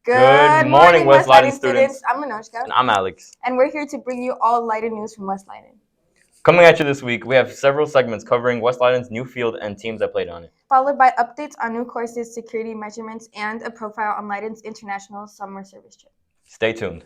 Good morning, West Leiden students. I'm Manoshka. And I'm Alex. And we're here to bring you all Leiden news from West Leiden. Coming at you this week, we have several segments covering West Leiden's new field and teams that played on it. Followed by updates on new courses, security measurements, and a profile on Leiden's international summer service trip. Stay tuned.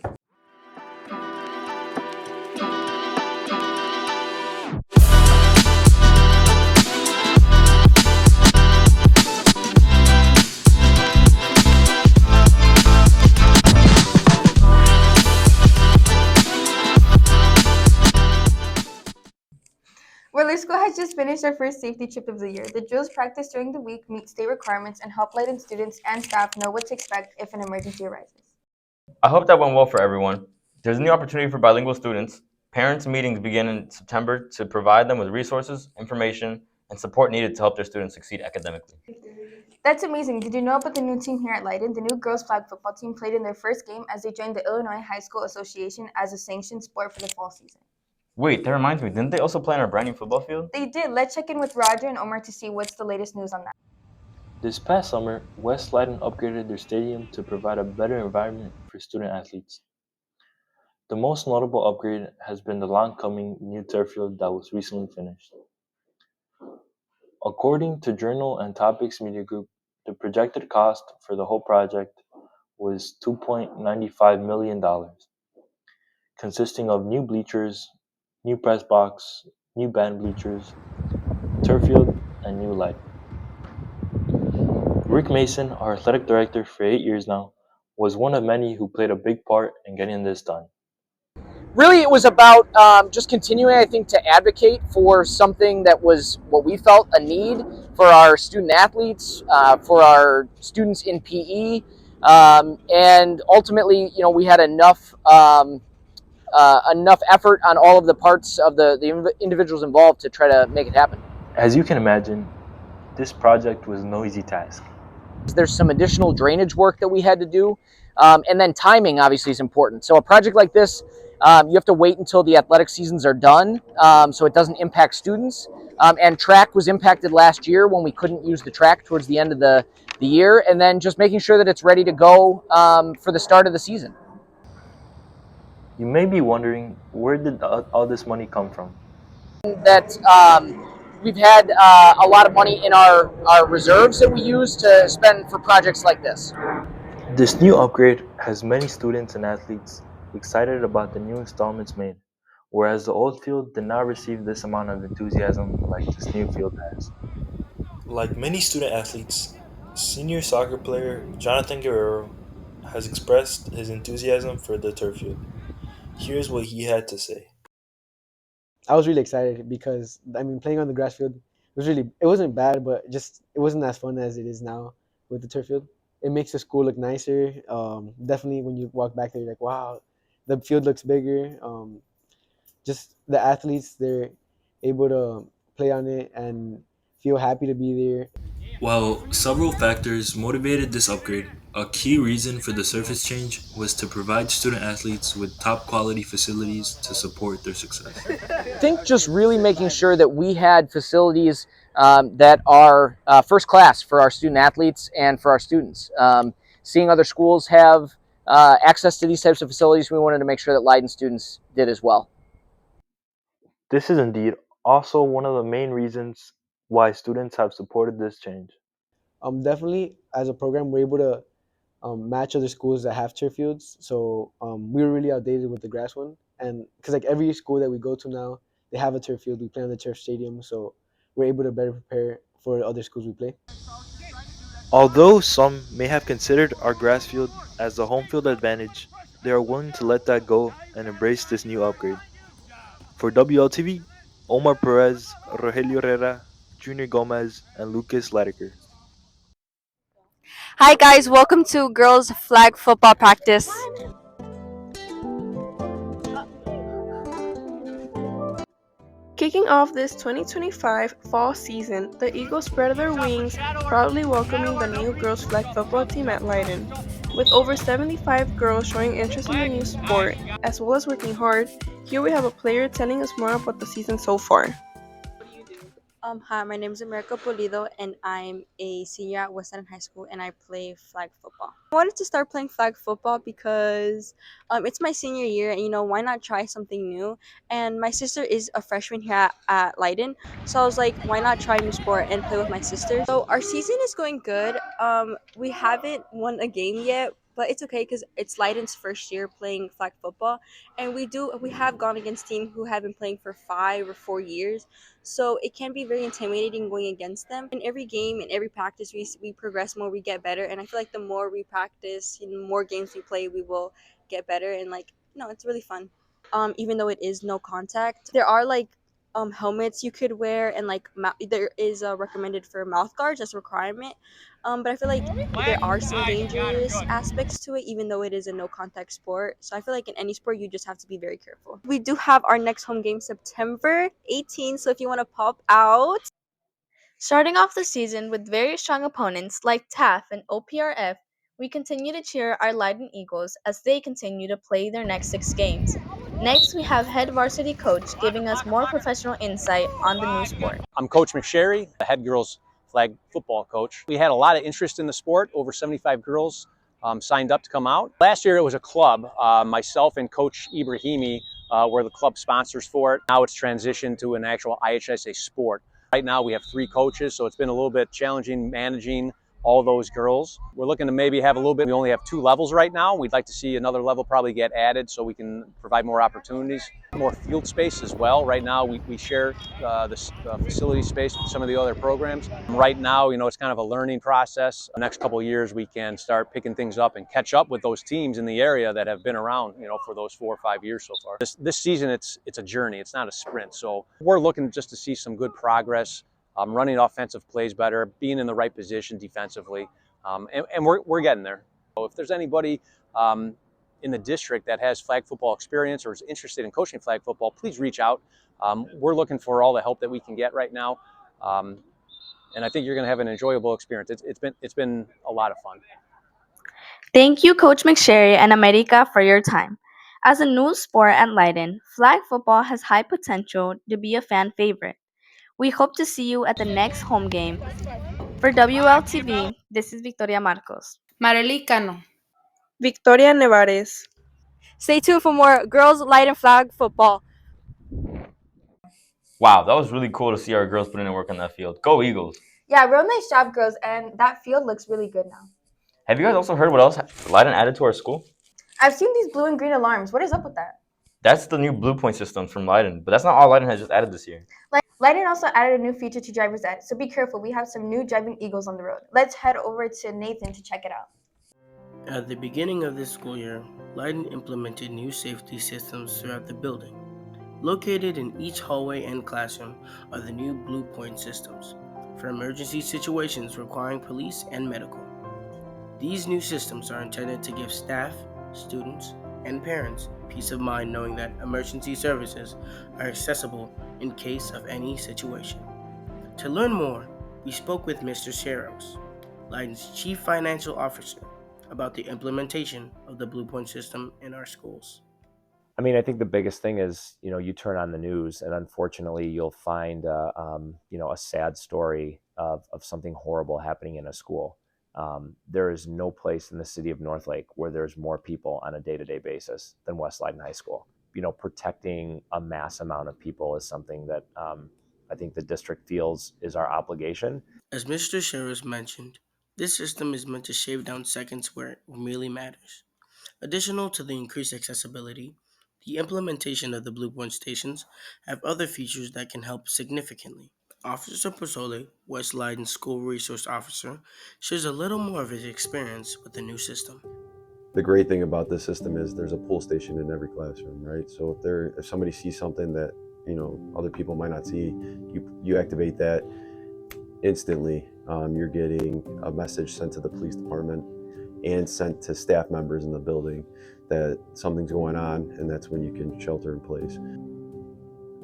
Whirler School has just finished their first safety trip of the year. The drills practiced during the week meet state requirements and help Leiden students and staff know what to expect if an emergency arises. I hope that went well for everyone. There's a new opportunity for bilingual students. Parents' meetings begin in September to provide them with resources, information, and support needed to help their students succeed academically. That's amazing. Did you know about the new team here at Leiden? The new girls flag football team played in their first game as they joined the Illinois High School Association as a sanctioned sport for the fall season. Wait, that reminds me, didn't they also play on our brand new football field? They did. Let's check in with Roger and Omar to see what's the latest news on that. This past summer, West Leiden upgraded their stadium to provide a better environment for student athletes. The most notable upgrade has been the long-coming new turf field that was recently finished. According to Journal and Topics Media Group, the projected cost for the whole project was $2.95 million, consisting of new bleachers, new press box, new band bleachers, turf field, and new lighting. Rick Mason, our athletic director for 8 years now, was one of many who played a big part in getting this done. Really, it was about just continuing, I think, to advocate for something that was what we felt a need for our student athletes, for our students in PE, and ultimately, we had enough effort on all of the parts of the individuals involved to try to make it happen. As you can imagine, this project was no easy task. There's some additional drainage work that we had to do, and then timing obviously is important. So a project like this, you have to wait until the athletic seasons are done, so it doesn't impact students. And track was impacted last year when we couldn't use the track towards the end of the year, and then just making sure that it's ready to go for the start of the season. You may be wondering, where did all this money come from? That we've had a lot of money in our reserves that we use to spend for projects like this. This new upgrade has many students and athletes excited about the new installments made, whereas the old field did not receive this amount of enthusiasm like this new field has. Like many student athletes, senior soccer player Jonathan Guerrero has expressed his enthusiasm for the turf field. Here's what he had to say. I was really excited because, playing on the grass field it wasn't bad, but it wasn't as fun as it is now with the turf field. It makes the school look nicer. Definitely when you walk back there, you're like, wow, the field looks bigger. Just the athletes, they're able to play on it and feel happy to be there. While several factors motivated this upgrade, a key reason for the surface change was to provide student athletes with top quality facilities to support their success. I think just really making sure that we had facilities that are first class for our student athletes and for our students. Seeing other schools have access to these types of facilities, we wanted to make sure that Leiden students did as well. This is indeed also one of the main reasons why students have supported this change. Definitely, as a program, we're able to match other schools that have turf fields. So we were really outdated with the grass one, and because every school that we go to now, they have a turf field. We play on the turf stadium, so we're able to better prepare for other schools we play. Although some may have considered our grass field as the home field advantage, they are willing to let that go and embrace this new upgrade. For WLTV, Omar Perez, Rogelio Herrera, Junior Gomez, and Lucas Latiker. Hi guys, welcome to girls flag football practice. Kicking off this 2025 fall season, the Eagles spread their wings, proudly welcoming the new girls flag football team at Leiden. With over 75 girls showing interest in the new sport, as well as working hard, here we have a player telling us more about the season so far. Hi, my name is America Polido, and I'm a senior at West End High School, and I play flag football. I wanted to start playing flag football because it's my senior year, and why not try something new? And my sister is a freshman here at Leiden, so I was like, why not try a new sport and play with my sisters? So our season is going good. We haven't won a game yet, but it's okay because it's Leiden's first year playing flag football, and we have gone against teams who have been playing for 5 or 4 years, so it can be very intimidating going against them. In every game, in every practice, we progress more, we get better. And I feel like the more we practice, more games we play, we will get better. And it's really fun. Even though it is no contact, there are helmets you could wear, and there is recommended for mouth guards as a requirement. But I feel like there are some dangerous aspects to it, even though it is a no contact sport. So I feel like in any sport, you just have to be very careful. We do have our next home game September 18th, so if you want to pop out. Starting off the season with very strong opponents like TAF and OPRF, we continue to cheer our Leiden Eagles as they continue to play their next 6 games. Next, we have head varsity coach giving us more professional insight on the new sport. I'm Coach McSherry, the head girls flag football coach. We had a lot of interest in the sport. Over 75 girls signed up to come out. Last year it was a club. Myself and Coach Ibrahimi were the club sponsors for it. Now it's transitioned to an actual IHSA sport. Right now we have 3 coaches, so it's been a little bit challenging managing all those girls. We're looking to maybe have a little bit, we only have 2 levels right now. We'd like to see another level probably get added so we can provide more opportunities, more field space as well. Right now we share the facility space with some of the other programs. Right now, it's kind of a learning process. The next couple of years we can start picking things up and catch up with those teams in the area that have been around, for those 4 or 5 years so far. This season it's a journey, it's not a sprint. So we're looking just to see some good progress. Running offensive plays better, being in the right position defensively, and we're getting there. So if there's anybody in the district that has flag football experience or is interested in coaching flag football, please reach out. We're looking for all the help that we can get right now, and I think you're going to have an enjoyable experience. It's been a lot of fun. Thank you, Coach McSherry and America, for your time. As a new sport at Leiden, flag football has high potential to be a fan favorite. We hope to see you at the next home game. For WLTV, this is Victoria Marcos. Marely Cano. Victoria Nevares. Stay tuned for more girls Leiden flag football. Wow, that was really cool to see our girls putting in work on that field. Go Eagles! Yeah, real nice job, girls, and that field looks really good now. Have you guys also heard what else Leiden added to our school? I've seen these blue and green alarms. What is up with that? That's the new Blue Point system from Leiden, but that's not all Leiden has just added this year. Leiden also added a new feature to driver's ed, so be careful. We have some new driving Eagles on the road. Let's head over to Nathan to check it out. At the beginning of this school year, Leiden implemented new safety systems throughout the building. Located in each hallway and classroom are the new Blue Point systems for emergency situations requiring police and medical. These new systems are intended to give staff, students, and parents peace of mind knowing that emergency services are accessible in case of any situation. To learn more, we spoke with Mr. Sheros, Leiden's Chief Financial Officer, about the implementation of the Blue Point system in our schools. I think the biggest thing is, you turn on the news and unfortunately you'll find, a sad story of something horrible happening in a school. There is no place in the city of Northlake where there's more people on a day-to-day basis than West Leiden High School. Protecting a mass amount of people is something that I think the district feels is our obligation. As Mr. Sheros mentioned, this system is meant to shave down seconds where it really matters. Additional to the increased accessibility, the implementation of the Blue Point stations have other features that can help significantly. Officer Pozzoli, West Leiden School Resource Officer, shares a little more of his experience with the new system. The great thing about this system is there's a pull station in every classroom, right? So if somebody sees something that other people might not see, you activate that instantly. You're getting a message sent to the police department and sent to staff members in the building that something's going on, and that's when you can shelter in place.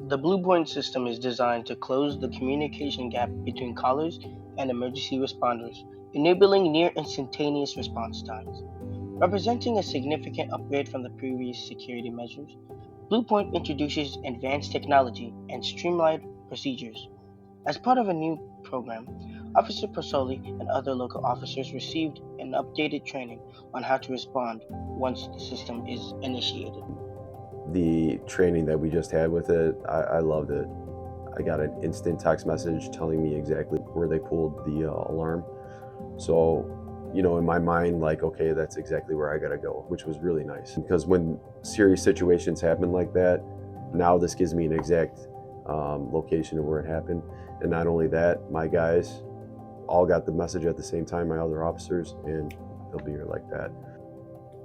The Blue Point system is designed to close the communication gap between callers and emergency responders, enabling near instantaneous response times. Representing a significant upgrade from the previous security measures, Blue Point introduces advanced technology and streamlined procedures. As part of a new program, Officer Pasoli and other local officers received an updated training on how to respond once the system is initiated. The training that we just had with it, I loved it. I got an instant text message telling me exactly where they pulled the alarm. So, in my mind, like, okay, that's exactly where I gotta go, which was really nice. Because when serious situations happen like that, now this gives me an exact location of where it happened. And not only that, my guys all got the message at the same time, my other officers, and they'll be here like that.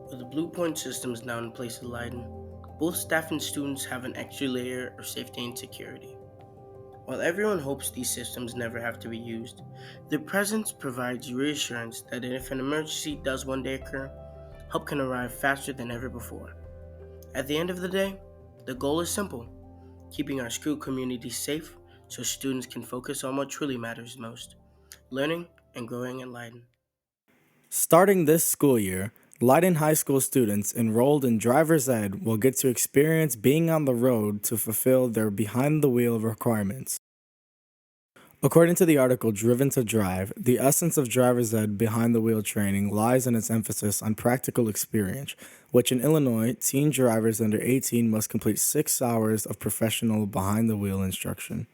With the Blue Point systems now in place at Leiden, both staff and students have an extra layer of safety and security. While everyone hopes these systems never have to be used, their presence provides reassurance that if an emergency does one day occur, help can arrive faster than ever before. At the end of the day, the goal is simple: keeping our school community safe so students can focus on what truly matters most, learning and growing in Leiden. Starting this school year, Leiden High School students enrolled in driver's ed will get to experience being on the road to fulfill their behind-the-wheel requirements. According to the article Driven to Drive, the essence of driver's ed behind-the-wheel training lies in its emphasis on practical experience, which in Illinois, teen drivers under 18 must complete 6 hours of professional behind-the-wheel instruction.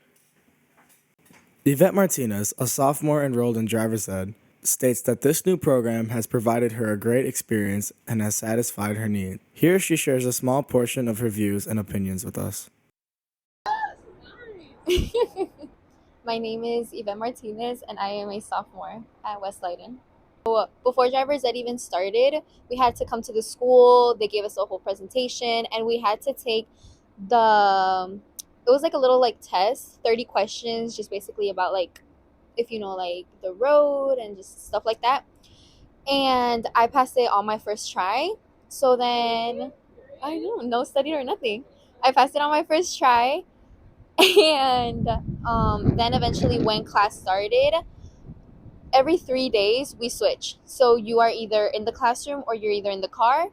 Yvette Martinez, a sophomore enrolled in driver's ed, states that this new program has provided her a great experience and has satisfied her needs. Here she shares a small portion of her views and opinions with us. My name is Yvette Martinez, and I am a sophomore at West Leiden. So before driver's ed even started, we had to come to the school. They gave us a whole presentation, and we had to take it was like a little test, 30 questions, just basically about if you know the road and just stuff like that. And I passed it on my first try. So then I don't no study or nothing. I passed it on my first try. And then eventually when class started, every 3 days we switch. So you are either in the classroom or you're either in the car.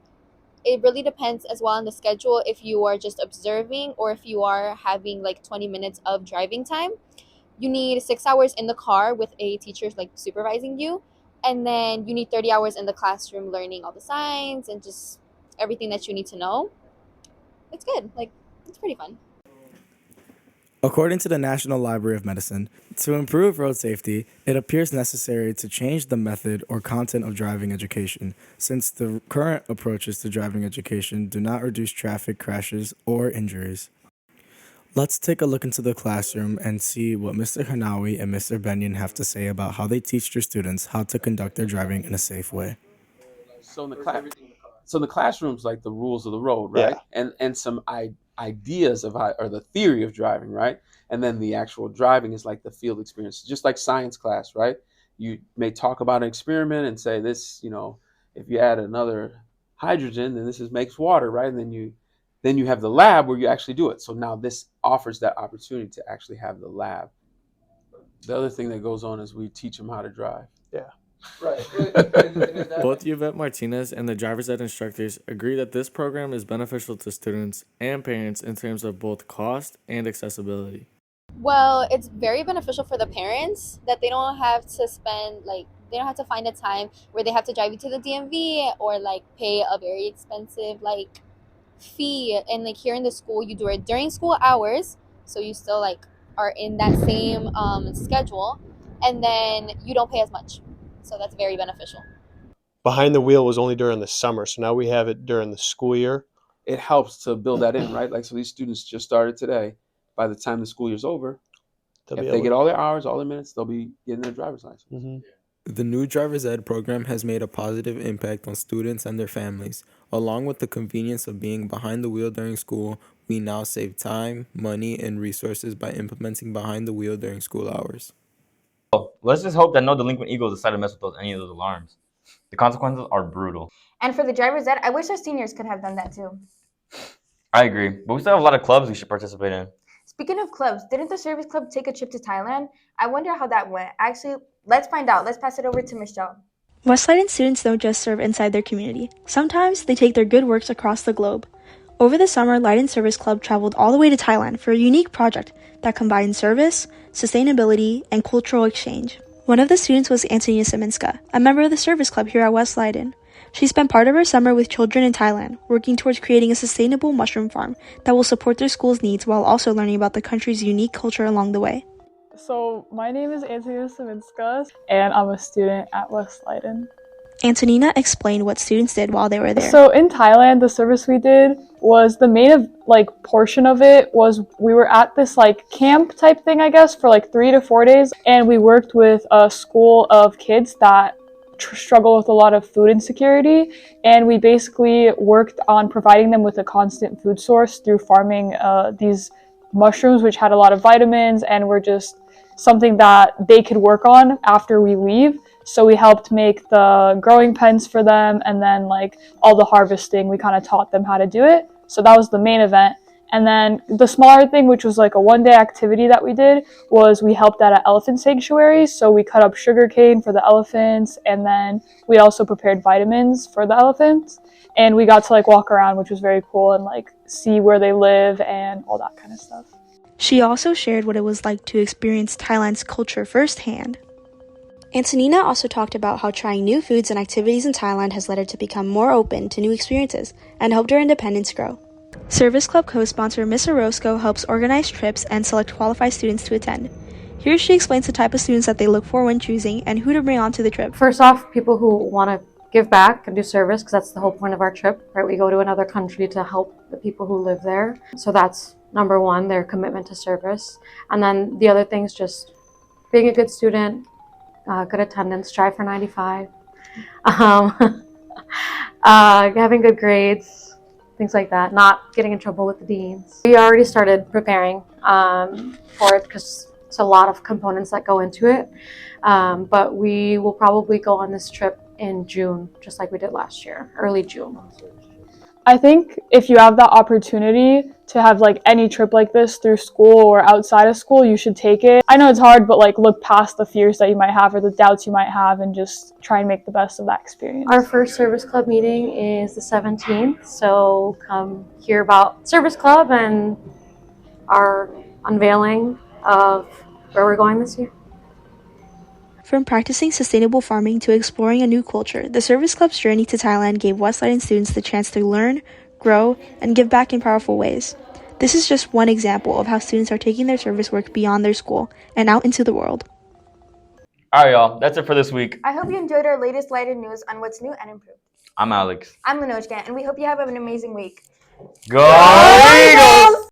It really depends as well on the schedule if you are just observing or if you are having 20 minutes of driving time. You need 6 hours in the car with a teacher supervising you, and then you need 30 hours in the classroom learning all the signs and just everything that you need to know. It's good. It's pretty fun. According to the National Library of Medicine, to improve road safety, it appears necessary to change the method or content of driving education, since the current approaches to driving education do not reduce traffic crashes or injuries. Let's take a look into the classroom and see what Mr. Hanawi and Mr. Benyon have to say about how they teach their students how to conduct their driving in a safe way. So in the classrooms, the rules of the road, right? Yeah. And some ideas of how, or the theory of driving, right? And then the actual driving is the field experience, just like science class, right? You may talk about an experiment and say this, if you add another hydrogen, then makes water, right? And then you have the lab where you actually do it. So now this offers that opportunity to actually have the lab. The other thing that goes on is we teach them how to drive. Yeah. Right. Both Yvette Martinez and the driver's ed instructors agree that this program is beneficial to students and parents in terms of both cost and accessibility. Well, it's very beneficial for the parents that they don't have to spend they don't have to find a time where they have to drive you to the DMV or pay a very expensive fee. And here in the school, you do it during school hours, so you still are in that same schedule, and then you don't pay as much. So that's very beneficial. Behind the wheel was only during the summer, so now we have it during the school year. It helps to build that in, right? So these students just started today. By the time the school year's over, if they get all their hours, all their minutes, they'll be getting their driver's license. Mm-hmm. The new driver's ed program has made a positive impact on students and their families. Along with the convenience of being behind the wheel during school, we now save time, money, and resources by implementing behind the wheel during school hours. Let's just hope that no delinquent eagles decide to mess with any of those alarms. The consequences are brutal. And for the driver's ed, I wish our seniors could have done that too. I agree, but we still have a lot of clubs we should participate in. Speaking of clubs, didn't the service club take a trip to Thailand? I wonder how that went. Actually, let's find out. Let's pass it over to Michelle. West Leiden students don't just serve inside their community. Sometimes they take their good works across the globe. Over the summer, Leiden Service Club traveled all the way to Thailand for a unique project that combined service, sustainability, and cultural exchange. One of the students was Antonia Seminska, a member of the service club here at West Leiden. She spent part of her summer with children in Thailand, working towards creating a sustainable mushroom farm that will support their school's needs while also learning about the country's unique culture along the way. So my name is Antonia Seminska, and I'm a student at West Leiden. Antonina explained what students did while they were there. So in Thailand, the service we did was the main portion of it was we were at this camp type thing, I guess, for 3 to 4 days, and we worked with a school of kids that struggle with a lot of food insecurity, and we basically worked on providing them with a constant food source through farming these mushrooms, which had a lot of vitamins and were just something that they could work on after we leave. So we helped make the growing pens for them, and then all the harvesting, we kind of taught them how to do it. So that was the main event. And then the smaller thing, which was a one-day activity that we did, was we helped at an elephant sanctuary. So we cut up sugarcane for the elephants, and then we also prepared vitamins for the elephants. And we got to walk around, which was very cool, and see where they live and all that kind of stuff. She also shared what it was like to experience Thailand's culture firsthand. Antonina also talked about how trying new foods and activities in Thailand has led her to become more open to new experiences and helped her independence grow. Service Club co-sponsor Miss Orozco helps organize trips and select qualified students to attend. Here she explains the type of students that they look for when choosing and who to bring on to the trip. First off, people who want to give back and do service, because that's the whole point of our trip, right? We go to another country to help the people who live there. So that's number one, their commitment to service. And then the other things, just being a good student, good attendance, strive for 95, having good grades, things like that, not getting in trouble with the deans. We already started preparing for it because it's a lot of components that go into it, but we will probably go on this trip in June, just like we did last year, early June. I think if you have the opportunity to have any trip like this through school or outside of school, you should take it. I know it's hard, but look past the fears that you might have or the doubts you might have and just try and make the best of that experience. Our first service club meeting is the 17th, so come hear about service club and our unveiling of where we're going this year. From practicing sustainable farming to exploring a new culture, the Service Club's journey to Thailand gave West Leiden students the chance to learn, grow, and give back in powerful ways. This is just one example of how students are taking their service work beyond their school and out into the world. All right, y'all. That's it for this week. I hope you enjoyed our latest Leiden news on what's new and improved. I'm Alex. I'm Lenojka, and we hope you have an amazing week. Go Eagles!